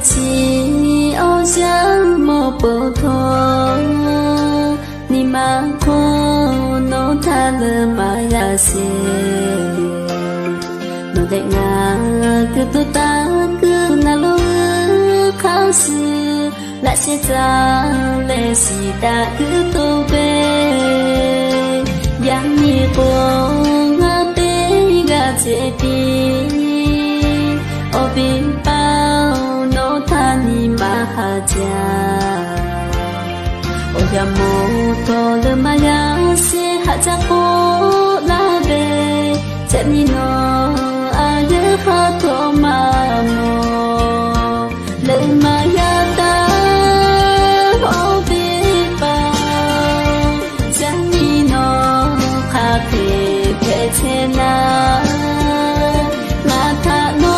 chi ô giang mô bồ thô ni ma khô nô tha lơ ma ya se nô đệ nga cứ tu ta cứ na lu khao sư lại sẽ ra lệ si ta cứ tu về yang ni cô nga te ga che ti ô bin bao nô tha ni ma ha cha ô ya mô tô lơ ma ya se ha cha cô la về che ni no a ye ha to ma mo lơ ma ya ta ô bin bao che ni no kha te pe che na la tha no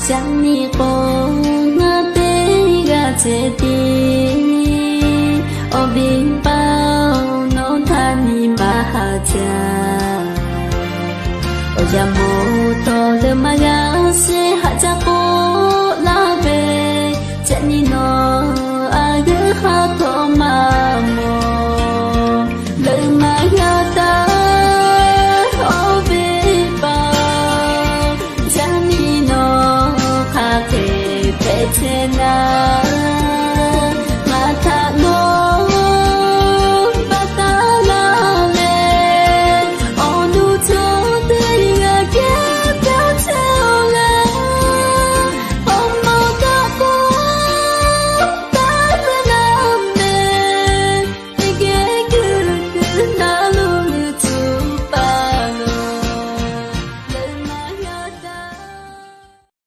chẳng ni cô nga te ga che ti ô bin bao nô tha ni ma ha cha ô ya mô tô lơ ma ya se ha cha cô la về chẳng ni no a ye ha